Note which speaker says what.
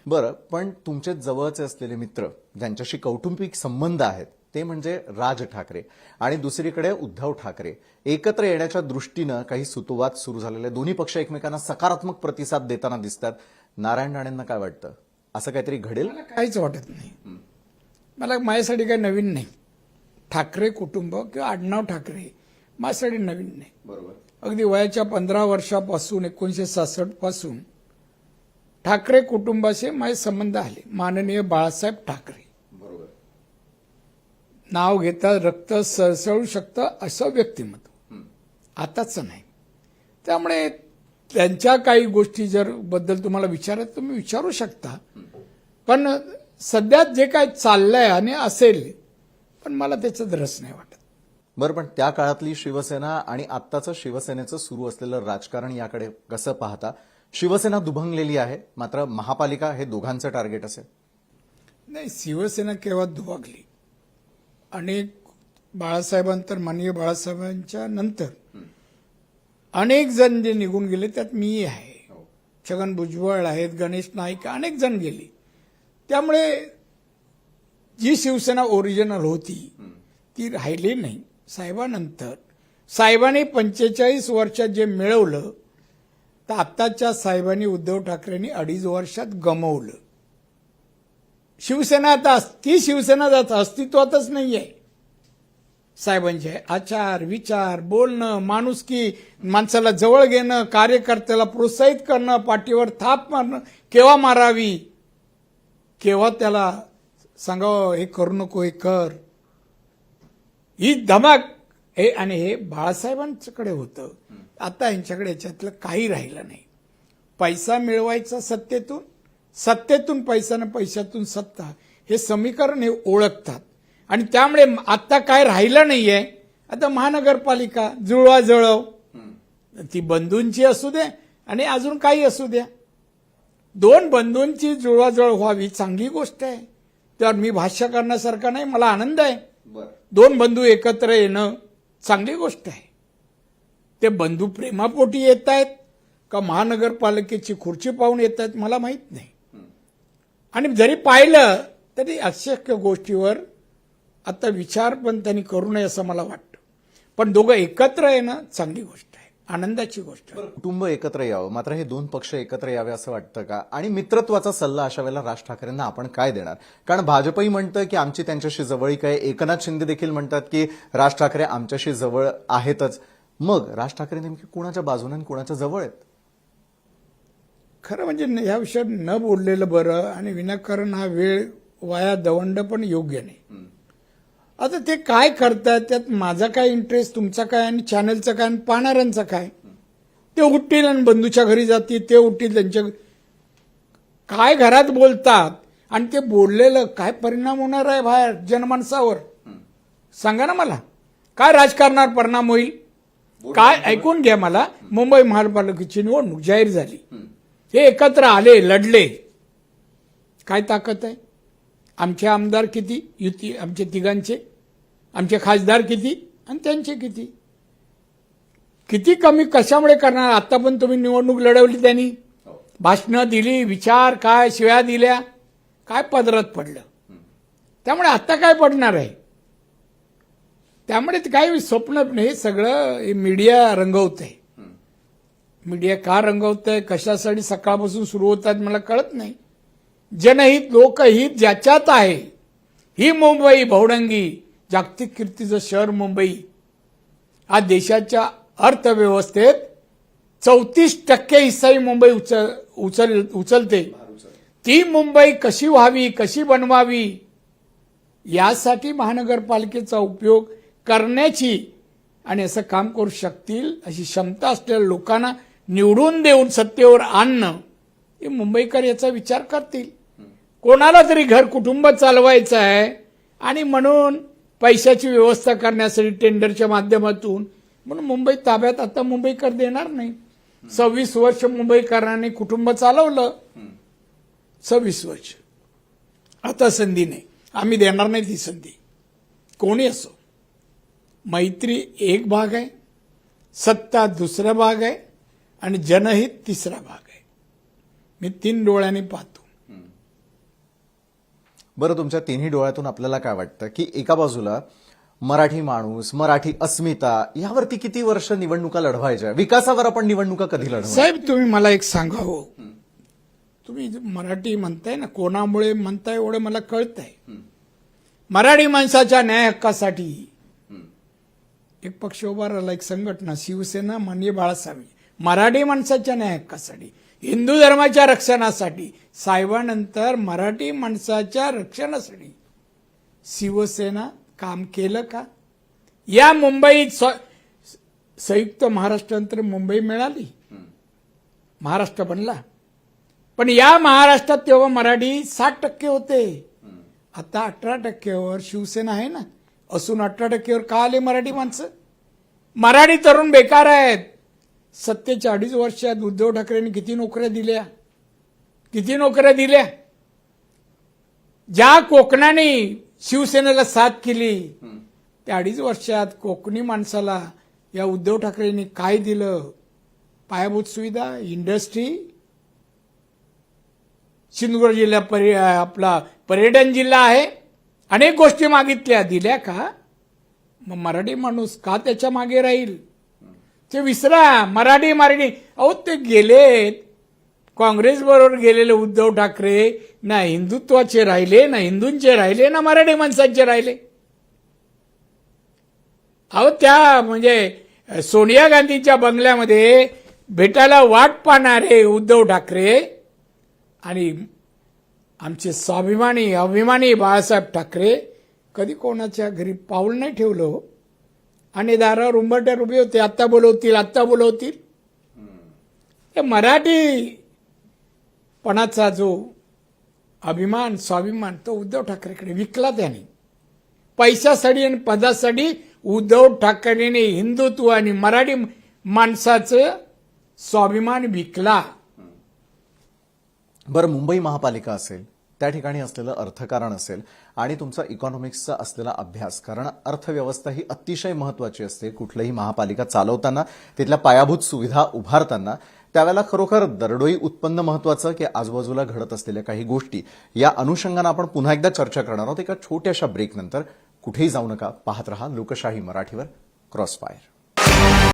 Speaker 1: बरं, पण तुमचे जवळचे असलेले मित्र ज्यांच्याशी कौटुंबिक संबंध आहेत ते म्हणजे राज ठाकरे आणि दुसरीकडे उद्धव ठाकरे एकत्र येण्याच्या दृष्टीनं काही सुतोवाद सुरू झालेले, दोन्ही पक्ष एकमेकांना सकारात्मक प्रतिसाद देताना दिसतात. नारायण राणेंना काय वाटतं, असं काहीतरी घडेल?
Speaker 2: मला काहीच वाटत नाही. मला माझ्यासाठी काही नवीन नाही. ठाकरे कुटुंब किंवा आडनाव ठाकरे माझ्यासाठी नवीन नाही.
Speaker 1: बरोबर.
Speaker 2: अगदी वयाच्या 15 वर्षापासून 1966 पासून ठाकरे कुटुंबाशी माझे संबंध आले. माननीय बाळासाहेब ठाकरे
Speaker 1: बरोबर.
Speaker 2: नाव घेता रक्त सळसळू शकतं असं व्यक्तिमत्व, आताच नाही. त्यामुळे त्यांच्या काही गोष्टी जर बद्दल तुम्हाला विचारायचं तुम्ही विचारू शकता, पण सध्या जे काय चाललंय आणि असेल, पण मला त्याच्यात रस नाही वाटत.
Speaker 1: बरं, पण त्या काळातली शिवसेना आणि आत्ताचं शिवसेनेचं सुरू असलेलं राजकारण याकडे कसं पाहता? शिवसेना दुभंगलेली आहे, मात्र महापालिका हे दोघांचं टार्गेट असेल.
Speaker 2: नाही, शिवसेना केव्हा दुभागली. अनेक बाळासाहेबांतर माननीय बाळासाहेबांच्या नंतर अनेक जण जे निघून गेले त्यात मीही आहे. छगन भुजबळ आहेत, गणेश नाईक, अनेक जण गेली. त्यामुळे जी शिवसेना ओरिजिनल होती ती राहिली नाही. साहेबांनंतर साहेबांनी 45 वर्षात जे मिळवलं तर आत्ताच्या साहेबांनी उद्धव ठाकरेंनी 2.5 वर्षात गमवलं. शिवसेना आता ती शिवसेना अस्तित्वातच नाहीये. साहेबांचे आचार विचार, बोलणं, माणुसकी, माणसाला जवळ घेणं, कार्यकर्त्याला प्रोत्साहित करणं, पाठीवर थाप मारणं, केव्हा मारावी, केव्हा त्याला सांगावं हे करू नको हे कर, ही धमाक, हे आणि हे बाळासाहेबांच्याकडे होतं. आता यांच्याकडे याच्यातलं काही राहिलं नाही. पैसा मिळवायचा सत्तेतून, सत्तेतून पैसा, पैशातून सत्ता, हे समीकरण हे ओळखतात. आणि त्यामुळे आता काय राहिलं नाहीये. आता महानगरपालिका जुळवाजुळव, ती बंधूंची असू दे आणि अजून काही असू द्या, 2 बंधूंची जुळवाजुळव व्हावी, चांगली गोष्ट आहे. त्यावर मी भाष्य करण्यासारखं नाही, मला आनंद आहे. 2 बंधू एकत्र येणं चांगली गोष्ट आहे. ते बंधू प्रेमापोटी येत आहेत का महानगरपालिकेची खुर्ची पाहून येत आहेत मला माहित नाही. आणि जरी पाहिलं तरी अशक्य गोष्टीवर आता विचार पण त्यांनी करू नये असं मला वाटतं. पण दोघं एकत्र येणं चांगली गोष्ट आहे, आनंदाची गोष्ट आहे.
Speaker 1: कुटुंब एकत्र यावं, मात्र हे 2 पक्ष एकत्र यावे असं वाटतं का? आणि मित्रत्वाचा सल्ला अशा वेळेला राज ठाकरेंना आपण काय देणार? कारण भाजपही म्हणतं की आमची त्यांच्याशी जवळीक आहे, एकनाथ शिंदे देखील म्हणतात की राज ठाकरे आमच्याशी जवळ आहेतच. मग राज ठाकरे नेमकी कुणाच्या बाजूने आणि कुणाच्या जवळ आहेत?
Speaker 2: खरं म्हणजे या विषयात न बोललेलं बरं, आणि विनाकारण हा वेळ वाया दवंड पण योग्य नाही. आता ते काय करतात त्यात माझा काय इंटरेस्ट, तुमचा काय, आणि चॅनलचा काय, आणि पाहणाऱ्यांचा काय? ते उठतील आणि बंधूच्या घरी जातील, ते उठतील त्यांच्या काय घरात बोलतात, आणि ते बोललेलं काय परिणाम होणार आहे बाहेर जनमानसावर? सांगा ना मला, काय राजकारणावर परिणाम होईल? काय ऐकून घ्या मला. मुंबई महापालिकेची निवडणूक जाहीर झाली, हे एकत्र आले, लढले, काय ताकद आहे? आमचे आमदार किती, युती आमचे तिघांचे, आमचे खासदार किती आणि त्यांचे किती, किती कमी कशामुळे करणार? आता पण तुम्ही निवडणूक लढवली, त्यांनी भाषणं दिली, विचार काय, शिव्या दिल्या, काय पदरात पडलं? त्यामुळे आता काय पडणार आहे? त्यामुळे काही स्वप्न नाही, सगळं मीडिया रंगवतंय. मीडिया का रंगवतंय, कशासाठी सकाळपासून सुरू होतात मला कळत नाही. जनहित लोकहित ज्याच्यात आहे, ही मुंबई भवडंगी जागतिक कीर्तीचं शहर मुंबई, आज देशाच्या अर्थव्यवस्थेत 34% हिस्सा ही मुंबई उचलते. ती मुंबई कशी व्हावी, कशी बनवावी, यासाठी महानगरपालिकेचा उपयोग करण्याची आणि असं काम करू शकतील अशी क्षमता असलेल्या लोकांना निवडून देऊन सत्तेवर आणणं, हे मुंबईकर याचा विचार करतील. कोणाला तरी घर कुटुंब चालवायचं आहे आणि म्हणून पैशाची व्यवस्था करण्यासाठी टेंडरच्या माध्यमातून, म्हणून मुंबई ताब्यात आता मुंबईकर देणार नाही. 26 वर्ष मुंबईकरांनी कुटुंब चालवलं, 26 वर्ष. आता संधी नाही, आम्ही देणार नाही ती संधी. कोणी असो, मैत्री एक भाग आहे, सत्ता दुसरा भाग आहे, आणि जनहित तिसरा भाग आहे. मी 3 डोळ्यांनी पाहतो.
Speaker 1: बरं, तुमच्या तिन्ही डोळ्यातून आपल्याला काय वाटतं की एका बाजूला मराठी माणूस, मराठी अस्मिता यावरती किती वर्ष निवडणुका लढवायच्या, विकासावर आपण निवडणुका कधी लढवायच्या?
Speaker 2: साहेब तुम्ही मला एक सांगावं, तुम्ही मराठी म्हणताय ना, कोणामुळे म्हणताय एवढं मला कळतंय. मराठी माणसाच्या न्याय हक्कासाठी एक पक्ष उभा राहिला, एक संघटना शिवसेना, माननीय बाळासाहेब. मराठी माणसाच्या न्याय हक्कासाठी, हिंदू धर्माच्या रक्षणासाठी, साहेबांनंतर मराठी माणसाच्या रक्षणासाठी शिवसेना काम केलं का? या मुंबईत संयुक्त महाराष्ट्रानंतर मुंबई मिळाली, महाराष्ट्र बनला, पण या महाराष्ट्रात तेव्हा मराठी 60% होते. आता 18%वर शिवसेना आहे ना, असून 18%वर का आले मराठी माणसं? मराठी तरुण बेकार आहेत. सत्तेच्या 2.5 वर्षात उद्धव ठाकरेंनी किती नोकऱ्या दिल्या, किती नोकऱ्या दिल्या? ज्या कोकणाने शिवसेनेला साथ केली त्या 2.5 वर्षात कोकणी माणसाला या उद्धव ठाकरेंनी काय दिलं? पायाभूत सुविधा, इंडस्ट्री. सिंधुदुर्ग जिल्हा आपला पर्यटन जिल्हा आहे, अनेक गोष्टी मागितल्या, दिल्या का? मग मराठी माणूस का त्याच्या मागे राहील? ते विसरा. मराठी अहो ते गेलेत, काँग्रेस बरोबर गेलेले उद्धव ठाकरे ना हिंदुत्वाचे राहिले, ना हिंदूंचे राहिले, ना मराठी माणसांचे राहिले. अहो त्या म्हणजे सोनिया गांधीच्या बंगल्यामध्ये भेटायला वाट पाहणारे उद्धव ठाकरे आणि आमचे स्वाभिमानी अभिमानी बाळासाहेब ठाकरे कधी कोणाच्या घरी पाऊल नाही ठेवलं, आणि दारावर उंबरठ्यावर उभे होते, आत्ता बोलवतील, आत्ता बोलवतील. हे मराठीपणाचा जो अभिमान, स्वाभिमान तो उद्धव ठाकरेकडे विकला त्याने. पैशासाठी आणि पदासाठी उद्धव ठाकरेने हिंदुत्व आणि मराठी माणसाचं स्वाभिमान विकला.
Speaker 1: बरं, मुंबई महापालिका असेल, त्या ठिकाणी असलेलं अर्थकारण असेल आणि तुमचा इकॉनॉमिक्सचा असलेला अभ्यास, कारण अर्थव्यवस्था ही अतिशय महत्वाची असते कुठलंही महापालिका चालवताना, तिथल्या पायाभूत सुविधा उभारताना. त्यावेळेला खरोखर दरडोई उत्पन्न महत्वाचं की आजूबाजूला घडत असलेल्या काही गोष्टी, या अनुषंगानं आपण पुन्हा एकदा चर्चा करणार आहोत एका छोट्याशा ब्रेकनंतर. कुठेही जाऊ नका, पाहत रहा लोकशाही मराठीवर क्रॉसफायर.